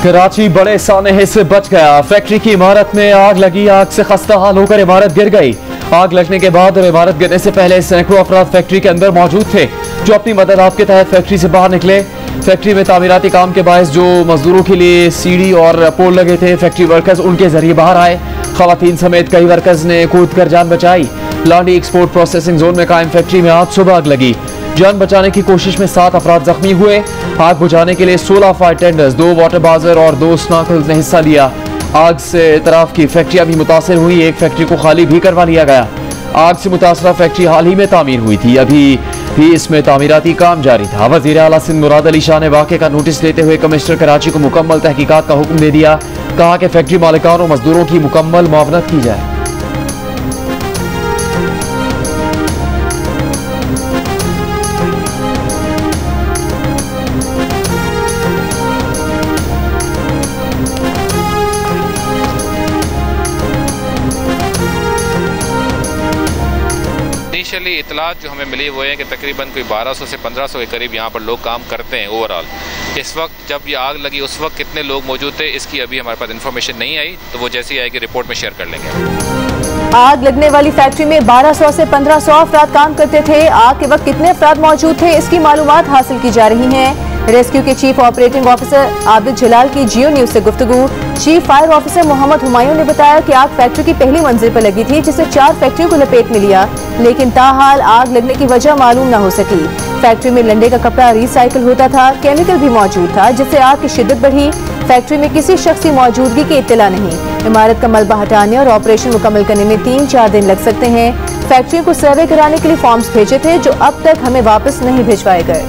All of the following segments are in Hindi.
कराची बड़े सानहे से बच गया। फैक्ट्री की इमारत में आग लगी। आग से खस्ता हाल होकर इमारत गिर गई। आग लगने के बाद और इमारत गिरने से पहले सैकड़ों अफराद फैक्ट्री के अंदर मौजूद थे, जो अपनी मदद आपके तहत फैक्ट्री से बाहर निकले। फैक्ट्री में तामीराती काम के बायस जो मजदूरों के लिए सीढ़ी और पोल लगे थे, फैक्ट्री वर्कर्स उनके जरिए बाहर आए। खवातीन समेत कई वर्कर्स ने कूद कर जान बचाई। लांडी एक्सपोर्ट प्रोसेसिंग जोन में कायम फैक्ट्री में आज सुबह आग लगी। जान बचाने की कोशिश में 7 अफराद जख्मी हुए। आग बुझाने के लिए 16 फायर टेंडर्स, 2 वाटर बाजर और 2 स्नॉकल्स ने हिस्सा लिया। आग से इतराफ की फैक्ट्रियां भी मुतासर हुई। एक फैक्ट्री को खाली भी करवा लिया गया। आग से मुतासरा फैक्ट्री हाल ही में तामीर हुई थी, अभी भी इसमें तामीराती काम जारी था। वज़ीर आला सिंध मुराद अली शाह ने वाक़े का नोटिस लेते हुए कमिश्नर कराची को मुकम्मल तहकीकात का हुक्म दे दिया। कहा कि फैक्ट्री मालिकान और मजदूरों की मुकम्मल मुआवनत की जाए। इनिशियली इतलात जो हमें मिली वो है कि तकरीबन कोई 1200 से 1500 के करीब यहाँ पर लोग काम करते हैं ओवरऑल। इस वक्त जब ये आग लगी उस वक्त कितने लोग मौजूद थे इसकी अभी हमारे पास इन्फॉर्मेशन नहीं आई, तो वो जैसे ही आएगी रिपोर्ट में शेयर कर लेंगे। आग लगने वाली फैक्ट्री में 1200 से 1500 अफराद काम करते थे। आग के वक्त कितने अफराद मौजूद थे इसकी मालूमात हासिल की जा रही हैं। रेस्क्यू के chief operating officer Abid Jalal की जियो न्यूज से गुफ्तगू। Chief fire officer Mohammad Humayun ने बताया कि आग फैक्ट्री की पहली मंजिल पर लगी थी, जिससे 4 फैक्ट्रियों को लपेट में लिया, लेकिन ताहाल आग लगने की वजह मालूम न हो सकी। फैक्ट्री में लंडे का कपड़ा रिसाइकिल होता था, केमिकल भी मौजूद था, जिससे आग की शिद्दत बढ़ी। फैक्ट्री में किसी शख्स की मौजूदगी की इत्तला नहीं। इमारत का मलबा हटाने और ऑपरेशन मुकम्मल करने में 3-4 दिन लग सकते हैं। फैक्ट्री को सर्वे कराने के लिए फॉर्म्स भेजे थे, जो अब तक हमें वापस नहीं भिजवाए गए।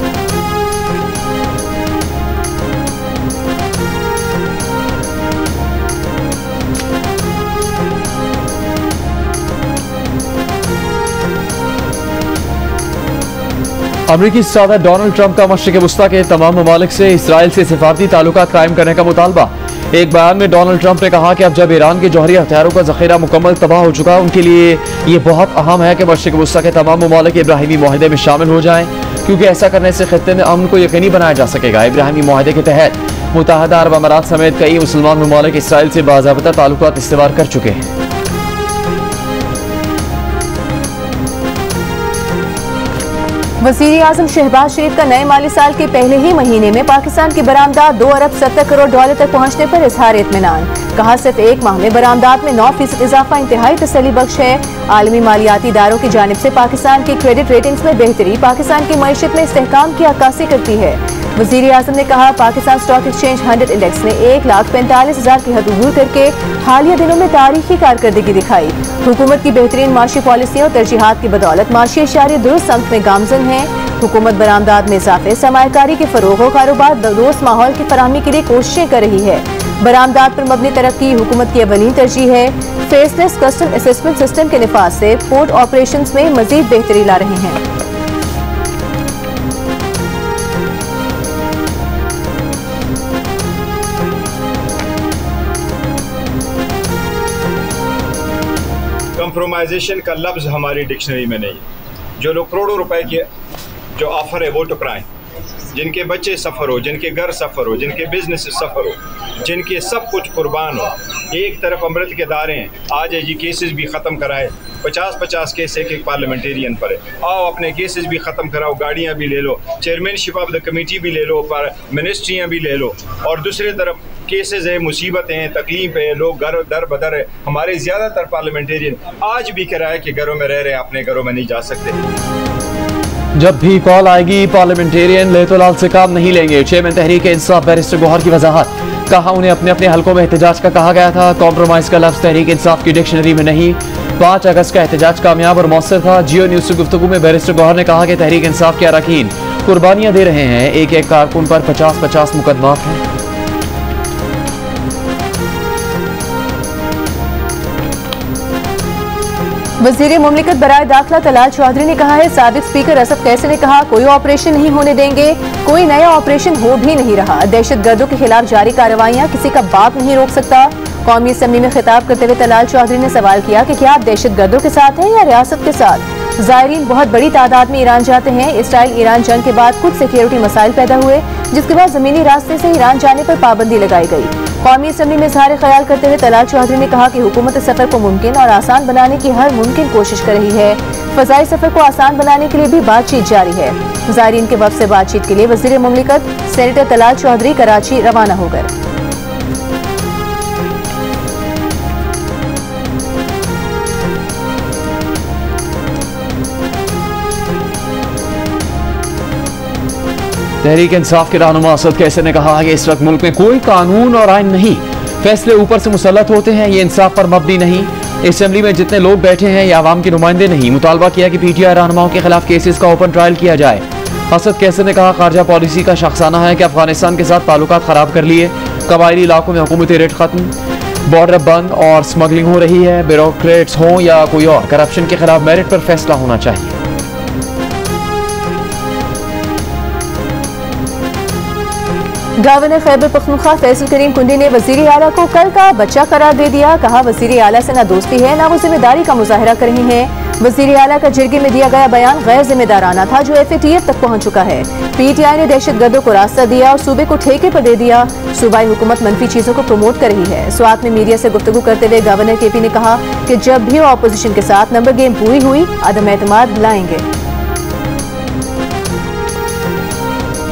अमरीकी सदर डोनाल्ड ट्रंप का मशरिक़ वस्ता के तमाम ममालिक से इसराइल से सिफारती ताल्लुकात कायम करने का मुतालबा। एक बयान में डोनाल्ड ट्रंप ने कहा कि अब जब ईरान के जौहरी हथियारों का जखीरा मुकम्मल तबाह हो चुका, उनके लिए ये बहुत अहम है कि मशरिक़ वस्ता के तमाम ममालिक इब्राहिमी मुआहदे में शामिल हो जाएं, क्योंकि ऐसा करने से खित्ते में अमन को यकीनी बनाया जा सकेगा। इब्राहिमी मुआहदे के तहत मुत्तहदा अरब अमारात समेत कई मुसलमान ममालिक इसराइल से बाज़ाब्ता ताल्लुकात इस्तेवार कर चुके हैं। वज़ीर आज़म शहबाज शरीफ का नए माली साल के पहले ही महीने में पाकिस्तान की बरामदात $2 अरब 70 करोड़ तक पहुंचने पर इजहार इत्मीनान। कहा सिर्फ एक माह में बरामदात में 9% इजाफा इंतहाई तसल्ली बख्श है। आलमी मालियाती इदारों की जानिब से पाकिस्तान की क्रेडिट रेटिंग्स में बेहतरी पाकिस्तान की मईशत में इस्तेहकाम की अक्कासी करती है। वज़ीर आज़म ने कहा पाकिस्तान स्टॉक एक्सचेंज 100 इंडेक्स ने 1,45,000 की हद अबूर करके हालिया दिनों में तारीखी कारकर्दगी दिखाई। हुकूमत की बेहतरीन माशी पॉलिसियों और तरजीहात की बदौलत माशी इशारे दुरुस्त समत में गामजन है। हुकूमत बरामदात में इजाफे, सरमायाकारी के फरोग और कारोबार दोस्त माहौल की फराहमी के लिए कोशिशें कर रही है। बरामदात पर मबनी तरक्की हुकूमत की अवलीन तरजीह है। फेसलेस कस्टम असेसमेंट सिस्टम के निफाज से पोर्ट ऑपरेशंस में मजीद बेहतरी ला रहे हैं। कंप्रोमाइजेशन का लफ्ज़ हमारी डिक्शनरी में नहीं है। जो लोग करोड़ों रुपए की जो ऑफर है वो टुकराएं, जिनके बच्चे सफ़र हो, जिनके घर सफ़र हो, जिनके बिजनेस सफ़र हो, जिनके सब कुछ कुर्बान हो। एक तरफ अमृत के दारे हैं, आज ये केसेस भी ख़त्म कराए। 50-50 केस एक पार्लियामेंटेरियन पर है। आओ अपने केसेस भी ख़त्म कराओ, गाड़ियाँ भी ले लो, चेयरमैनशिप ऑफ द कमेटी भी ले लो, पर मिनिस्ट्रियाँ भी ले लो। और दूसरी तरफ केसेस है, मुसीबतें हैं, तकलीफ है, लोग घर दर बदर है। हमारे ज़्यादातर पार्लियामेंटेरियन आज भी किराए के घरों में रह रहे हैं, अपने घरों में नहीं जा सकते। जब भी कॉल आएगी पार्लियामेंटेरियन लेतोलाल से काम नहीं लेंगे। चेयरमैन तहरीक इंसाफ बैरिस्टर गौहर की वजाहत। कहा उन्हें अपने अपने हलकों में एहतजाज का कहा गया था। कॉम्प्रोमाइज का लफ्ज़ तहरीक इंसाफ की डिक्शनरी में नहीं। 5 अगस्त का एहतजाज कामयाब और मौसर था। जियो न्यूज से गुफ्तगू में बैरिस्टर गौहर ने कहा कि तहरीक इंसाफ के अरकान कुर्बानियां दे रहे हैं। एक कारकुन पर 50-50 मुकदमात हैं। वज़ीर मुमलिकत बराए दाखिला तलाल चौधरी ने कहा है साबिक स्पीकर असद कैसे ने कहा कोई ऑपरेशन नहीं होने देंगे, कोई नया ऑपरेशन हो भी नहीं रहा। दहशत गर्दों के खिलाफ जारी कार्रवाइयां किसी का बाप नहीं रोक सकता। कौमी असम्बली में खिताब करते हुए तलाल चौधरी ने सवाल किया कि क्या आप दहशत गर्दों के साथ हैं या रियासत के साथ। ज़ायरीन बहुत बड़ी तादाद में ईरान जाते हैं। इसराइल ईरान जंग के बाद कुछ सिक्योरिटी मसाइल पैदा हुए, जिसके बाद जमीनी रास्ते से ईरान जाने पर पाबंदी लगाई गई। कौमी असम्बली में इज़हार ख्याल करते हुए तलाल चौधरी ने कहा कि हुकूमत सफर को मुमकिन और आसान बनाने की हर मुमकिन कोशिश कर रही है। फ़ज़ाई सफर को आसान बनाने के लिए भी बातचीत जारी है। ज़ायरीन के वफ़द से बातचीत के लिए वज़ीर मुमलिकत सेनेटर तलाल चौधरी कराची रवाना हो गए। तहरीक इंसाफ के रहनुमा असद कैसर ने कहा कि इस वक्त मुल्क में कोई कानून और आइन नहीं, फैसले ऊपर से मुसल्लत होते हैं, ये इंसाफ पर मबनी नहीं। असेंबली में जितने लोग बैठे हैं ये आवाम के नुमाइंदे नहीं। मुतालबा किया कि PTI रहनुमाओं के खिलाफ केसेस का ओपन ट्रायल किया जाए। असद कैसर ने कहा खारजा पॉलिसी का शख्साना है कि अफगानिस्तान के साथ ताल्लुकात खराब कर लिए, कबायली इलाकों में हुकूमती रेट खत्म, बॉर्डर बंद और स्मगलिंग हो रही है। ब्यूरोक्रेट्स हों या कोई और, करप्शन के खिलाफ मेरिट पर फैसला होना चाहिए। गवर्नर खैबर पख्तूनख्वा फैसल करीम कुंडी ने वजीर आला को कल का बच्चा करार दे दिया। कहा वजीर आला से ना दोस्ती है ना वो जिम्मेदारी का मुजाहरा कर रही हैं। वजीर आला का जिरगे में दिया गया बयान गैर जिम्मेदाराना था जो FATF तक पहुंच चुका है। PTI ने दहशतगर्दों को रास्ता दिया और सूबे को ठेके पर दे दिया। सूबाई हुकूमत मनफी चीजों को प्रमोट कर रही है। स्वात में मीडिया से गुफ्तगू करते हुए गवर्नर KP ने कहा कि जब भी ऑपोजिशन के साथ नंबर गेम पूरी हुई अदम एतमाद लाएंगे।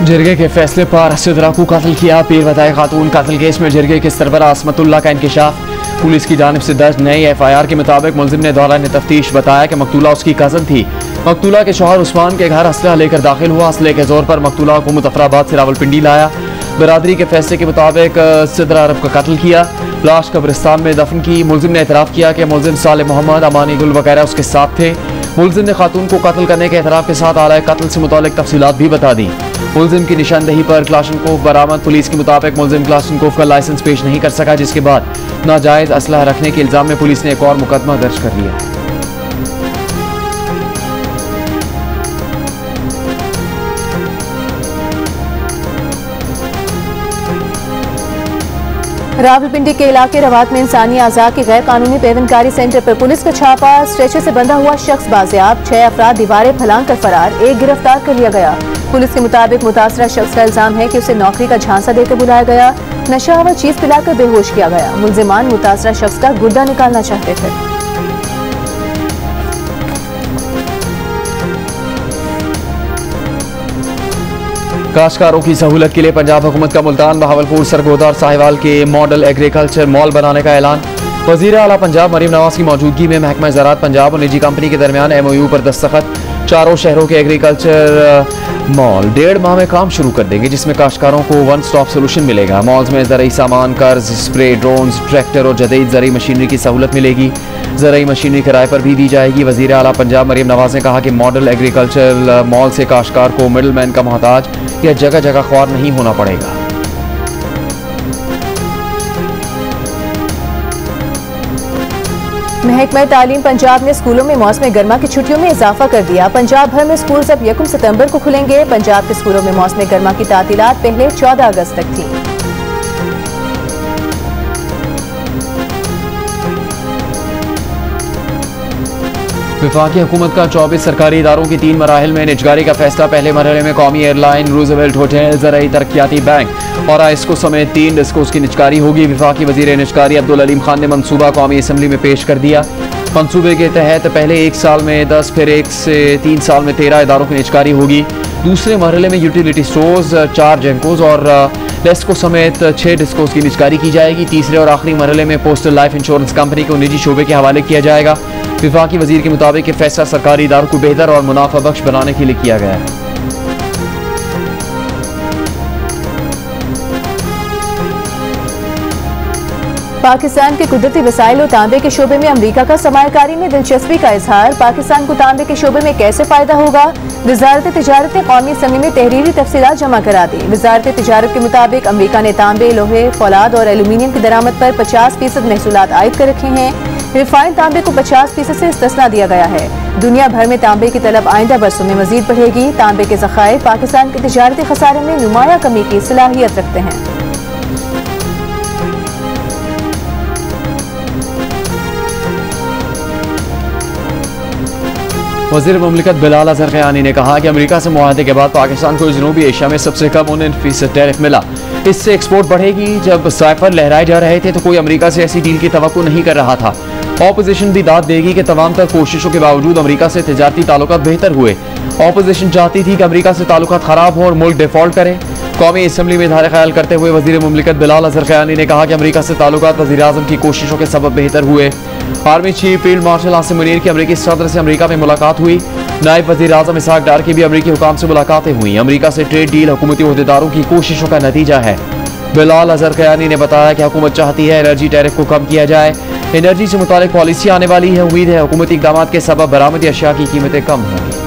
जिरगे के फैसले पर सिद्रा को कत्ल किया। पीर बताए खातून कत्ल केस में जिरगे के सरबराह असमतुल्लाह का इंकिशाफ। पुलिस की जानिब से दर्ज नई FIR के मुताबिक मुलजिम ने दौरान तफ्तीश बताया कि मकतूला उसकी कज़न थी। मकतूला के शौहर उस्मान के घर असलहा लेकर दाखिल हुआ। असले के जोर पर मकतूला को मुजफ्फराबाद से रावलपिंडी लाया। बरादरी के फैसले के मुताबिक सिद्रा अरब का कत्ल किया, लाश कब्रिस्तान में दफन की। मुलजिम ने एतराफ़ किया कि मुलजिम साले मोहम्मद, अमानी गुल वगैरह उसके साथ थे। मुलजिम ने खातून को कत्ल करने के एतराफ़ के साथ आला कत्ल से मुतालिक तफसीलात भी बता दी। मुलजिम की निशानदही पर क्लाशनकोफ बरामद। पुलिस के मुताबिक मुलजिम क्लाशनकोफ का लाइसेंस पेश नहीं कर सका, जिसके बाद नाजायज असलहा रखने के इल्जाम में पुलिस ने एक और मुकदमा दर्ज कर लिया। रावलपिंडी के इलाके रवात में इंसानी आज़ा की गैर कानूनी पेवनकारी सेंटर पर पुलिस का छापा। स्ट्रेचर से बंधा हुआ शख्स बाजियाब, 6 अफराद दीवारें फलांग कर फरार, एक गिरफ्तार कर लिया गया। पुलिस के मुताबिक मुतासरा शख्स का इल्जाम है कि उसे नौकरी का झांसा देकर बुलाया गया, नशावर चीज पिलाकर बेहोश किया गया। मुलजिमान मुतासरा शख्स का गुर्दा निकालना चाहते थे। काश्तकारों की सहूलत के लिए पंजाब हुकूमत का मुल्तान, बहावलपुर, सरगोदा और साहिवाल के मॉडल एग्रीकल्चर मॉल बनाने का ऐलान। वज़ीर आला पंजाब मरीम नवाज की मौजूदगी में महकमा ज़राअत पंजाब और निजी कंपनी के दरमियान MOU पर दस्तखत। चारों शहरों के एग्रीकल्चर मॉल 1.5 माह में काम शुरू कर देंगे, जिसमें काश्तकारों को वन स्टॉप सोल्यूशन मिलेगा। मॉल्स में ज़रूरी सामान, कर्ज, स्प्रे, ड्रोन्स, ट्रैक्टर और जदीद ज़रूरी मशीनरी की सहूलत मिलेगी। ज़रूरी मशीनरी किराए पर भी दी जाएगी। वज़ीर आला पंजाब मरीम नवाज ने कहा कि मॉडल एग्रीकल्चर मॉल से काश्तकार को मिडल मैन का मोहताज या जगह जगह ख्वार नहीं होना पड़ेगा। महकमा तालीम पंजाब ने स्कूलों में मौसम गर्मा की छुट्टियों में इजाफा कर दिया। पंजाब भर में स्कूल अब 1 सितंबर को खुलेंगे। पंजाब के स्कूलों में मौसम गर्मा की तातीलात पहले 14 अगस्त तक थी। वफाकी हुकूमत का 24 सरकारी इदारों की 3 मराहिल में निजगारी का फैसला। पहले मरहले में कौमी एयरलाइन, रूजवेल्ट होटल, ज़राई तरक्याती बैंक और आइस्को समेत 3 डिस्कोस की निजगारी होगी। वफाकी वजीर निजगारी अब्दुल अलीम खान ने मनसूबा कौमी असम्बली में पेश कर दिया। मनसूबे के तहत पहले 1 साल में 10, फिर 1 से 3 साल में 13 इदारों की निजगारी होगी। दूसरे मरहले में यूटिलिटी स्टोर्स, 4 जेंकोस और लेस्को समेत 6 डिस्कोस की निजगारी की जाएगी। तीसरे और आखिरी मरहले में पोस्टल लाइफ इंश्योरेंस कंपनी को निजी शोबे के हवाले किया जाएगा। वफाकी वजीर के मुताबिक ये फैसला सरकारी इदारों को बेहतर और मुनाफा बख्श बनाने के लिए किया गया है। पाकिस्तान के कुदरती वसाइल और तांबे के शोबे में अमरीका का सरमायाकारी में दिलचस्पी का इजहार। पाकिस्तान को तांबे के शोबे में कैसे फायदा होगा? वजारत तिजारत ने कौमी असम्बली में तहरीरी तफसीलात जमा करा दी। वजारत तिजारत के मुताबिक अमरीका ने तांबे, लोहे, फौलाद और एल्यूमिनियम की दरामद पर 50% महसूलात आयद कर रखे हैं। रिफाइंड तांबे को 50% से इस्तिस्ना दिया गया है। दुनिया भर में तांबे की तलब आइंदा बरसों में मजीद बढ़ेगी। तांबे के ज़खायर पाकिस्तान के तिजारती खसारे में नुमाया कमी की सलाहियत रखते हैं। वज़ीर मुमलिकत बिलाल अज़हर क़यानी ने कहा कि अमेरिका से मुआहदे के बाद पाकिस्तान को जनूबी एशिया में सबसे कम 19% टैरिफ मिला। इससे एक्सपोर्ट बढ़ेगी। जब साइफर लहराए जा रहे थे तो कोई अमेरिका से ऐसी डील की तवक्को नहीं कर रहा था। ऑपोजिशन भी दाद देगी कि तमाम तर कोशिशों के बावजूद अमेरिका से तिजारती ताल्लुकात बेहतर हुए। ऑपोजिशन चाहती थी कि अमेरिका से ताल्लुकात खराब हो और मुल्क डिफॉल्ट करे। कौमी असम्बली में इज़हार ख्याल करते हुए वज़ीर मुमलिकत बिलाल अज़हर क़यानी ने कहा कि अमेरिका से ताल्लुकात वज़ीर आज़म की कोशिशों के सबब बेहतर हुए। Army chief field marshal Asim Munir की अमेरिकी सदर से अमेरिका में मुलाकात हुई। नायब वज़ीर आज़म इसहाक डार की भी अमेरिकी हुकाम से मुलाकातें हुई। अमेरिका से ट्रेड डील हुकूमती ओहदेदारों की कोशिशों का नतीजा है। बिलाल अज़हर क़यानी ने बताया कि हुकूमत चाहती है एनर्जी टैरिफ को कम किया जाए। एनर्जी से मुतालिक पॉलिसी आने वाली है। उम्मीद है हुकूमती इक़दाम के सबब बरामदी अशिया की कीमतें कम होंगी।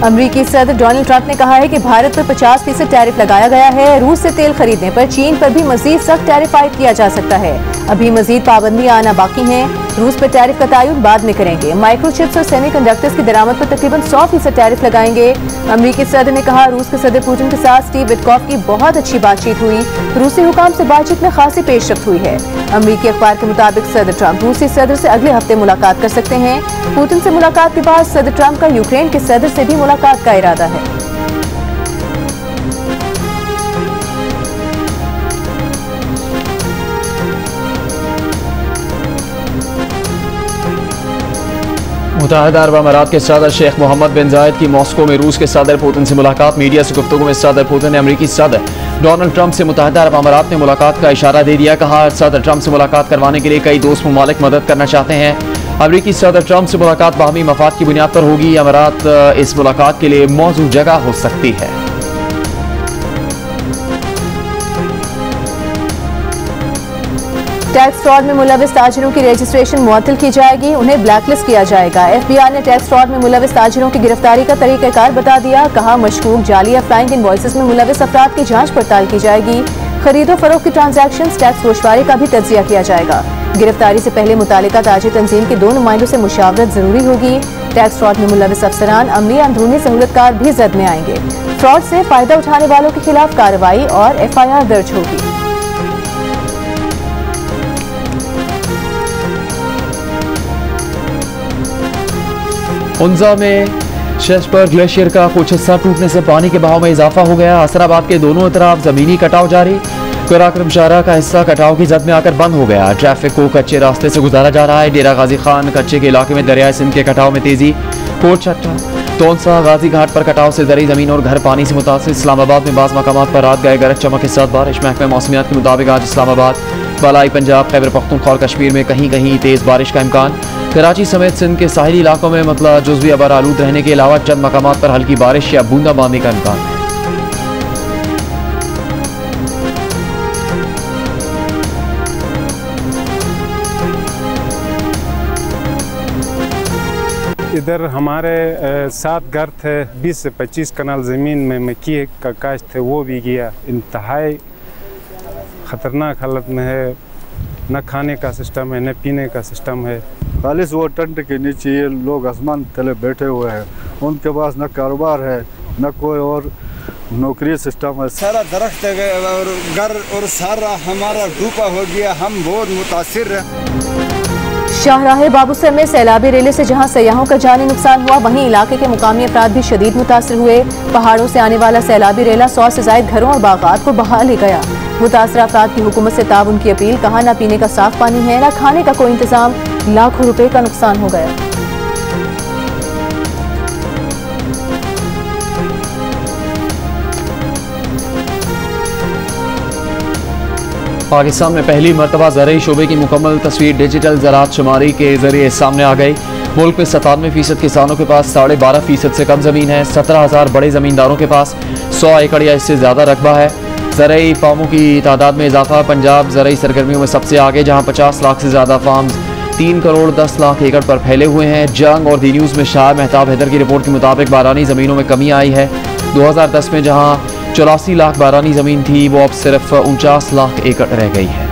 अमरीकी सदर डोनाल्ड ट्रंप ने कहा है कि भारत पर 50% टैरिफ लगाया गया है। रूस से तेल खरीदने पर चीन पर भी मजीद सख्त टैरिफ आयद किया जा सकता है। अभी मजीद पाबंदियां आना बाकी हैं। रूस पर टैरिफ का तयन बाद में करेंगे। माइक्रोचिप्स और सेमीकंडक्टर्स की दरामद पर तकरीबन 100% टैरिफ लगाएंगे। अमरीकी सदर ने कहा रूस के सदर पुतिन के साथ स्टीव विटकॉफ की बहुत अच्छी बातचीत हुई। रूसी हुकाम से बातचीत में खासी पेशरफ्त हुई है। अमरीकी अखबार के मुताबिक सदर ट्रंप रूसी सदर से अगले हफ्ते मुलाकात कर सकते हैं। पुतिन से मुलाकात के बाद सदर ट्रंप का यूक्रेन के सदर से भी मुलाकात का इरादा है। मुत्तहिदा अरब अमारात के सदर शेख मोहम्मद बिन जायद की मॉस्को में रूस के सदर पुतिन से मुलाकात। मीडिया से गुफ्तगू में सदर पुतिन ने अमरीकी सदर डोनाल्ड ट्रंप से मुत्तहिदा अरब अमारात में मुलाकात का इशारा दे दिया। कहा सदर ट्रंप से मुलाकात करवाने के लिए कई दोस्त ममालिक मदद करना चाहते हैं। अमरीकी सदर ट्रंप से मुलाकात बाहमी मफाद की बुनियाद पर होगी। अमारात इस मुलाकात के लिए मौजू जगह हो सकती है। टैक्स फ्रॉड में मुलविस ताजिरों की रजिस्ट्रेशन मुअत्तल की जाएगी। उन्हें ब्लैकलिस्ट किया जाएगा। FBI ने टैक्स फ्रॉड में मुलविस ताजिरों की गिरफ्तारी का तरीक़ाकार बता दिया। कहा मशकूक जाली या फ्लाइंग इनवॉइसेस में मुलविस अफराद की जांच पड़ताल की जाएगी। खरीदो फरोख्त की ट्रांजैक्शन टैक्स गोशवारे का भी तज्जिया किया जाएगा। गिरफ्तारी से पहले मुतालिका ताजिर तंजीम के 2 नुमाइंदों से मुशावरत जरूरी होगी। टैक्स फ्रॉड में मुलविस अफसरान, अमली या अंदरूनी सहूलतकार भी जद में आएंगे। फ्रॉड से फायदा उठाने वालों के खिलाफ कार्रवाई और FIR दर्ज होगी। उन्जा में शेषबर ग्लेशियर का कुछ हिस्सा टूटने से पानी के बहाव में इजाफा हो गया। असराबाद के दोनों तरफ जमीनी कटाव जारी। कराक्रम शाहरा का हिस्सा कटाव की जद में आकर बंद हो गया। ट्रैफिक को कच्चे रास्ते से गुजारा जा रहा है। डेरा गाजी खान कच्चे के इलाके में दरियाए सिंध के कटाव में तेजी। कोट छट्टा तोनसा गाजी घाट पर कटाव से दरी जमीन और घर पानी से मुतासिर। इस्लामाबाद में बाज़ मकामात पर रात गए गरज चमक के साथ बारिश। महकमे मौसमियात के मुताबिक आज इस्लामाबाद, बलाई पंजाब, खैबर पख्तूनख्वा और कश्मीर में कहीं कहीं तेज बारिश का इम्कान। कराची समेत सिंध के साहिली इलाकों में मतलब जुज़वी अबर आलूद रहने के अलावा चंद मकामात पर हल्की बारिश या बूंदाबांदी का इम्कान है। इधर हमारे 7 घर थे। 20 से 25 कनाल ज़मीन में मक्की का काश्त थे, वो भी गया। इंतहाई ख़तरनाक हालत में है। न खाने का सिस्टम है, न पीने का सिस्टम है। खालिश वो टेंट के नीचे ये लोग आसमान तले बैठे हुए हैं। उनके पास न कारोबार है, न कोई और नौकरी सिस्टम है। सारा दरख्त और घर और सारा हमारा डूबा हो गया। हम बहुत मुतासिर हैं। शाहराह बाबूसर में सैलाबी रेले से जहां सयाहों का जानी नुकसान हुआ, वहीं इलाके के मुकामी अफराद भी शदीद मुतासर हुए। पहाड़ों से आने वाला सैलाबी रेला 100 से ज्यादा घरों और बागात को बहा ले गया। मुतासर अफराद की हुकूमत से ताउन की अपील। कहा न पीने का साफ पानी है, न खाने का कोई इंतजाम। लाखों रुपए का नुकसान हो गया। पाकिस्तान में पहली मरतबा ज़राई शोबे की मुकम्मल तस्वीर डिजिटल ज़राअत शुमारी के जरिए सामने आ गई। मुल्क में 97% किसानों के पास 12.5% से कम ज़मीन है। 17,000 बड़े ज़मींदारों के पास 100 एकड़ या इससे ज़्यादा रकबा है। ज़राई फार्मों की तादाद में इजाफा। पंजाब ज़राई सरगर्मियों में सबसे आगे, जहाँ 50 लाख से ज़्यादा फार्म्स 3 करोड़ 10 लाख एकड़ पर फैले हुए हैं। जंग और दी न्यूज़ में शाह महताब हैदर की रिपोर्ट के मुताबिक बारानी ज़मीनों में कमी आई है। 2010 में जहाँ 84 लाख बारानी ज़मीन थी, वो अब सिर्फ 49 लाख एकड़ रह गई है।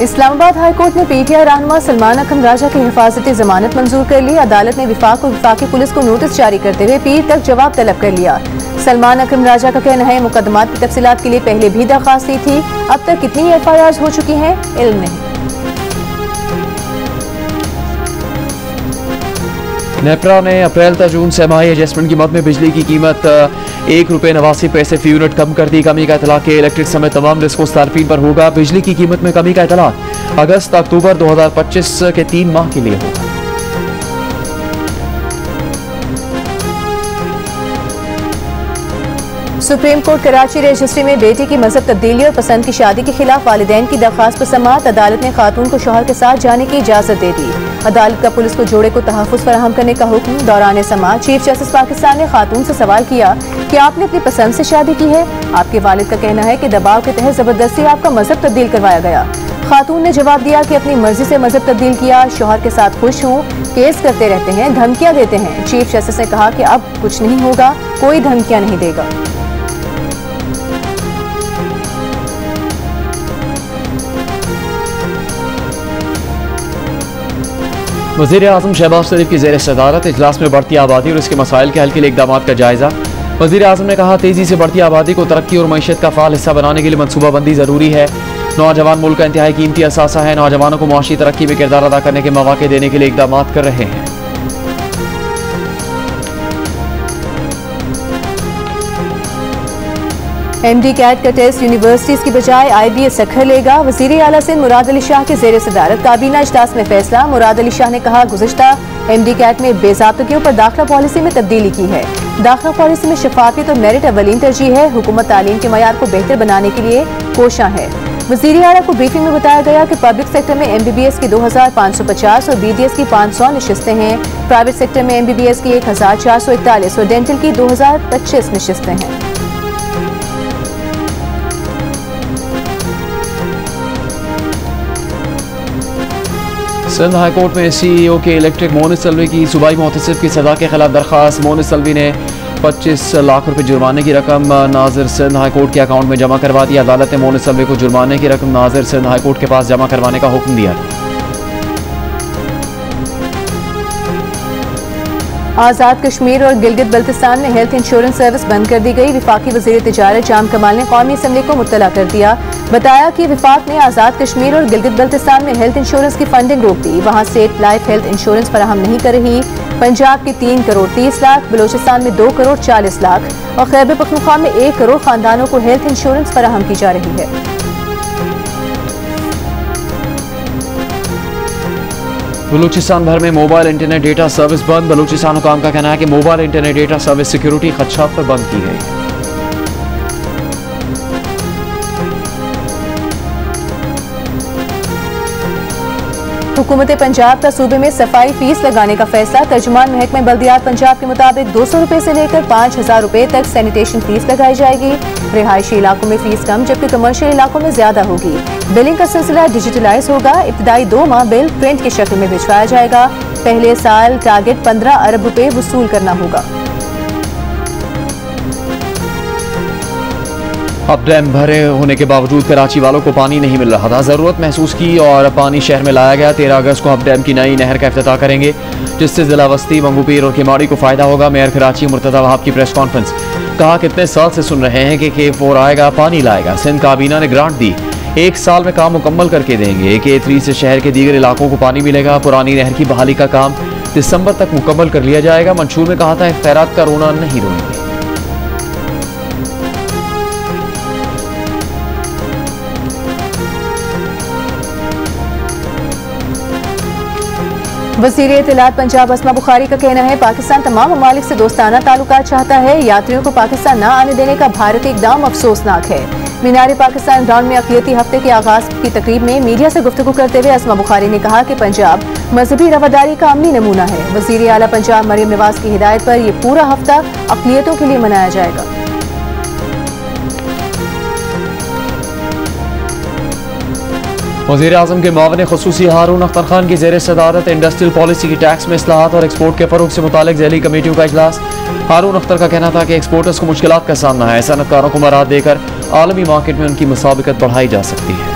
इस्लामाबाद हाईकोर्ट ने पीटीआई रहनुमा सलमान अकरम राजा की हिफाजती जमानत मंजूर कर ली। अदालत ने विफाक और विफाकी पुलिस को नोटिस जारी करते हुए पीर तक जवाब तलब कर लिया। सलमान अकरम राजा का कहना है मुकदमात की तफसीलात के लिए पहले भी दरखास्त दी थी। अब तक कितनी एफआईआर हो चुकी हैं इल्म नहीं। नेपरा ने अप्रैल तक जून सेमाही एडजस्टमेंट की मद में बिजली की कीमत ₹1.89 फी यूनिट कम कर दी। कमी का इतला के इलेक्ट्रिक समेत तमाम रिस्को सार्फिन पर होगा। बिजली की कीमत में कमी का इतला अगस्त अक्टूबर 2025 के 3 माह के लिए होगा। सुप्रीम कोर्ट कराची रजिस्ट्री में बेटी की मजहब तब्दीली और पसंद की शादी के खिलाफ वालिदैन की दरखास्त पर समाअत। अदालत ने खातून को शौहर के साथ जाने की इजाजत दे दी। अदालत का पुलिस को जोड़े को तहफ़्फ़ुज़ फराहम करने का हुक्म। दौरान समाअत चीफ जस्टिस पाकिस्तान ने खातून से सवाल किया कि आपने अपनी पसंद से शादी की है। आपके वालिद का कहना है कि दबाव के तहत जबरदस्ती आपका मजहब तब्दील करवाया गया। खातून ने जवाब दिया कि अपनी मर्जी से मजहब तब्दील किया। शौहर के साथ खुश हूँ। केस करते रहते हैं, धमकियाँ देते हैं। चीफ जस्टिस ने कहा कि अब कुछ नहीं होगा, कोई धमकियाँ नहीं देगा। वज़ीर-ए-आज़म शहबाज शरीफ की ज़ेर सदारत इजलास में बढ़ती आबादी और इसके मसाइल के हल के लिए इक़दाम का जायज़ा। वज़ीर-ए-आज़म ने कहा तेज़ी से बढ़ती आबादी को तरक्की और मईशत का फ़ाल हिस्सा बनाने के लिए मनसूबाबंदी ज़रूरी है। नौजवान मुल्क का इंतहाई कीमती असासा है। नौजवानों को मुआशी तरक्की में किरदार अदा करने के मौके देने के लिए इक़दाम कर रहे हैं। MD कैट का टेस्ट यूनिवर्सिटीज की बजाय IBS सखर लेगा। वज़ीर आला सिंध मुराद अली शाह के ज़ेर सदारत काबीना इजलास में फैसला। मुराद अली शाह ने कहा गुज़िश्ता MD कैट में बेज़ाब्तगियों पर दाखिला पॉलिसी में तब्दीली की है। दाखिला पॉलिसी में शफाफियत और मेरिट अवलीन तरजीह है। हुकूमत तालीम के मयार को बेहतर बनाने के लिए कोशां है। वज़ीर आला को ब्रीफिंग में बताया गया कि पब्लिक सेक्टर में MBBS की 2550 और BDS की 500 नशिस्तें हैं। प्राइवेट सेक्टर में MBBS की 1441 और डेंटल की 2025 नशिस्तें हैं। सिंध हाईकोर्ट में CEO के इलेक्ट्रिक मोनिस सल्वी की सूबाई मोहतसिब की सजा के खिलाफ दरखास्त। मोनिस सल्वी ने 25 लाख रुपए जुर्माने की रकम नाजिर सिंध हाईकोर्ट के अकाउंट में जमा करवा दी। अदालत ने मोनिस सल्वी को जुर्माने की रकम नाजिर सिंध हाईकोर्ट के पास जमा करवाने का हुक्म दिया। आज़ाद कश्मीर और गिलगित बल्तिस्तान में हेल्थ इंश्योरेंस सर्विस बंद कर दी गई। विफाकी वज़ीर तिजारत जाम कमाल ने कौमी असम्बली को मुत्तला कर दिया। बताया कि विफाक ने आज़ाद कश्मीर और गिलगित बल्तिस्तान में हेल्थ इंश्योरेंस की फंडिंग रोक दी। वहाँ स्टेट लाइफ हेल्थ इंश्योरेंस फराहम नहीं कर रही। पंजाब के 3 करोड़ 30 लाख, बलोचिस्तान में 2 करोड़ 40 लाख और खैबर पख्तूनख्वा में 1 करोड़ खानदानों को हेल्थ इंश्योरेंस फराहम की जा रही है। बलूचिस्तान भर में मोबाइल इंटरनेट डेटा सर्विस बंद। बलूचिस्तान हुकाम का कहना है कि mobile internet data service security खदशात पर बंद की गई है। हुकूमत पंजाब का सूबे में सफाई फीस लगाने का फैसला। तर्जुमान महकमा बल्दियात पंजाब के मुताबिक 200 रुपए से लेकर 5000 रुपए तक सैनिटेशन फीस लगाई जाएगी। रिहायशी इलाकों में फीस कम जबकि कमर्शियल इलाकों में ज्यादा होगी। बिलिंग का सिलसिला डिजिटलाइज होगा। इब्तदाई 2 माह बिल प्रिंट की शक्ल में भिजवाया जाएगा। पहले साल टारगेट 15 अरब रुपए वसूल करना होगा। अब डैम भरे होने के बावजूद कराची वालों को पानी नहीं मिल रहा था। ज़रूरत महसूस की और पानी शहर में लाया गया। 13 अगस्त को अब डैम की नई नहर का इफ्तिताह करेंगे जिससे जिला बस्ती, मंगूपीर और किमाड़ी को फायदा होगा। मेयर कराची मुर्तज़ा वहाब की प्रेस कॉन्फ्रेंस। कहा कितने साल से सुन रहे हैं कि K4 आएगा, पानी लाएगा। सिंध काबीना ने ग्रांट दी, 1 साल में काम मुकम्मल करके देंगे। K3 से शहर के दीगर इलाकों को पानी मिलेगा। पुरानी नहर की बहाली का काम दिसंबर तक मुकम्मल कर लिया जाएगा। मंशूर में कहा था खैरात का रोना नहीं रोएंगे। वज़ीर इत्तलात पंजाब अस्मा बुखारी का कहना है पाकिस्तान तमाम ममालिक से दोस्ताना ताल्लुकात चाहता है। यात्रियों को पाकिस्तान न आने देने का भारतीय इक़दाम अफसोसनाक है। मीनार पाकिस्तान ग्राउंड में अक़लियती हफ्ते के आगाज की तकरीब में मीडिया से गुफ्तगू करते हुए अस्मा बुखारी ने कहा कि पंजाब मजहबी रवादारी का अमली नमूना है। वज़ीर आला पंजाब मरीम नवाज की हिदायत पर यह पूरा हफ्ता अक़लियतों के लिए मनाया जाएगा। वज़ीर आज़म के मुआविन ख़ुसूसी हारून अख्तर खान की ज़ेर सदारत इंडस्ट्रियल पॉलिसी की टैक्स में इस्लाहात और एक्सपोर्ट के फ़रोग़ से मुतालिक ज़ैली कमेटियों का इजलास। हारून अख्तर का कहना था कि एक्सपोर्टर्स को मुश्किलात का सामना है। सनअतकारों को मराहत देकर आलमी मार्केट में उनकी मुसाबिकत बढ़ाई जा सकती है।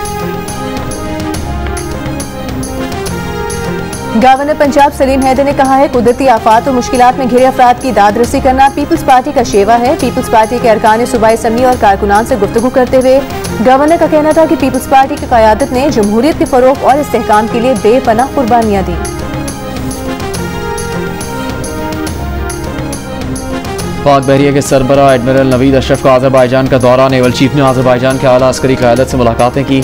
गवर्नर पंजाब सलीम हैदर ने कहा है कुदरती आफात और मुश्किलात में घिरे अफराद की दाद रसी करना पीपल्स पार्टी का शेवा है। पीपल्स पार्टी के अरकान सूबाई असम्बली और कारकुनान से गुफ्तगू करते हुए गवर्नर का कहना था कि पीपल्स पार्टी की क़यादत ने जमहूरियत के फरोग और इस्तेहकाम के लिए बेपनाह कुर्बानियां दी। पाक बहरिया के सरबराह एडमिरल नवीद अशरफ का आज़रबाईजान का दौरा। नेवल चीफ ने आज़रबाईजान के आला अस्करी क़यादत से मुलाकातें की।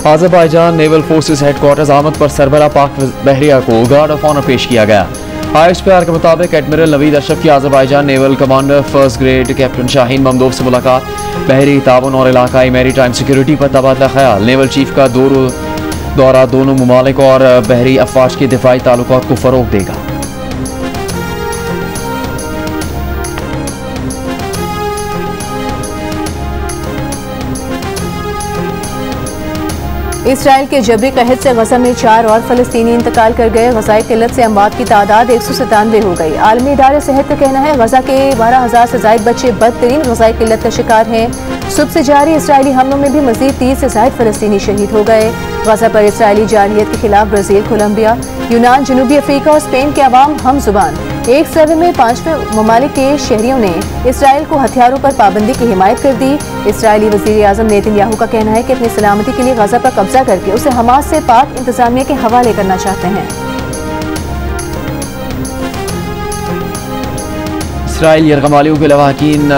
आज़रबाईजान नेवल फोर्सेस हेडक्वार्टर्स आमद पर सरबराह पाक बहरिया को गार्ड ऑफ ऑनर पेश किया गया। IHPR के मुताबिक एडमिरल नवीद अशरफ की Azerbaijan naval commander first grade captain Shaheen Mammadov से मुलाकात। बहरी ताउन और इलाकाई मैरी टाइम सिक्योरिटी पर तबादला ख्याल। नेवल चीफ का दौरा दोनों ममालिक और बहरी अफवाज के दिफाई ताल्लुकात को फ़रोग देगा। इसराइल के जबरी कहत से गजा में 4 और फलस्तीनी इंतकाल कर गए। गजाई किल्लत से अमवात की तादाद 197 हो गई। आलमी इदारे सेहत का कहना है गजा के 12,000 से ज्यादा बच्चे बदतरीन गजाई किल्लत का शिकार हैं। सुबह से जारी इसराइली हमलों में भी मजीद 30 से ज्यादा फलस्तीनी शहीद हो गए। गजा पर इसराइली जारहियत के खिलाफ ब्राजील, कोलंबिया, यूनान, जनूबी अफ्रीका और स्पेन के अवाम हम जुबान। एक सर्वे में 5वें ममालिक के शहरियों ने इसराइल को हथियारों पर पाबंदी की हिमायत कर दी। इसराइली वज़ीर आज़म नेतन्याहू का कहना है कि अपनी सलामती के लिए गजा पर कब्जा करके उसे हमास से पाक इंतजामिया के हवाले करना चाहते हैं। इसराइल यरगमालियों के लवाहकीन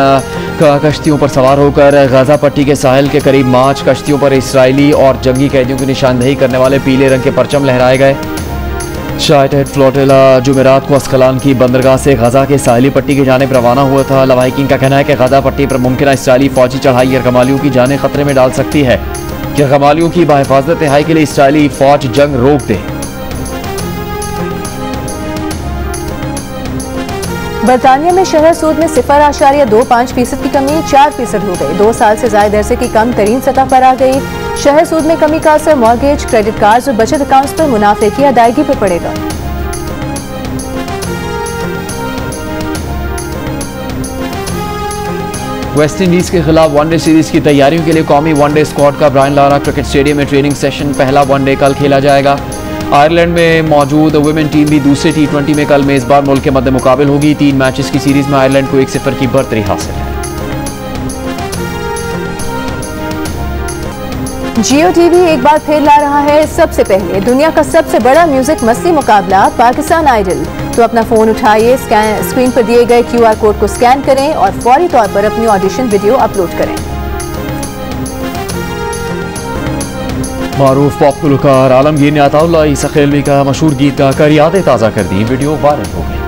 का कश्तियों पर सवार होकर गाजा पट्टी के साहिल के करीब मार्च। कश्तियों पर इसराइली और जंगी कैदियों की निशानदेही करने वाले पीले रंग के परचम लहराए गए। शाइटेड फ्लोटिला जुमेरात को अस्कलान की बंदरगाह से गजा के साहिली पट्टी की जानिब रवाना हुआ था। लवाहिकीन का कहना है कि गजा पट्टी पर मुमकिन इसराइली फौजी चढ़ाई यरगमालियों की जानें खतरे में डाल सकती है। यरगमालियों की बाहिफाजत रिहाई के लिए इसराइली फौज जंग रोक दे। बरतानिया में शहर सूद में 0.25% की कमी 4% हो गई। 2 साल से ज्यादा अरसे की कम तरीन सतह पर आ गई। शहर सूद में कमी का असर मॉर्गेज, क्रेडिट कार्ड और बचत अकाउंट्स पर मुनाफे की अदायगी पर पड़ेगा। वेस्ट इंडीज के खिलाफ वनडे सीरीज की तैयारियों के लिए कौमी वनडे स्क्वाड का ब्रायन लारा क्रिकेट स्टेडियम में ट्रेनिंग सेशन। पहला वनडे कल खेला जाएगा। आयरलैंड में मौजूद वुमेन टीम भी दूसरे T20 में कल मेजबान मुल्क के मद्दे मुकाबिल होगी। 3 मैचेस की सीरीज में आयरलैंड को 1-0 की बढ़तरी हासिल है। जियो टीवी एक बार फिर ला रहा है सबसे पहले दुनिया का सबसे बड़ा म्यूजिक मस्ती मुकाबला पाकिस्तान आइडल। तो अपना फोन उठाइए, स्क्रीन पर दिए गए QR कोड को स्कैन करें और फौरी तौर पर अपनी ऑडिशन वीडियो अपलोड करें। मारूफ पॉप गुलकार आलमगीर ने अताउल्लाह ईसा खेलवी का मशहूर गीत गाकर यादें ताज़ा कर दी। वीडियो वायरल हो गई।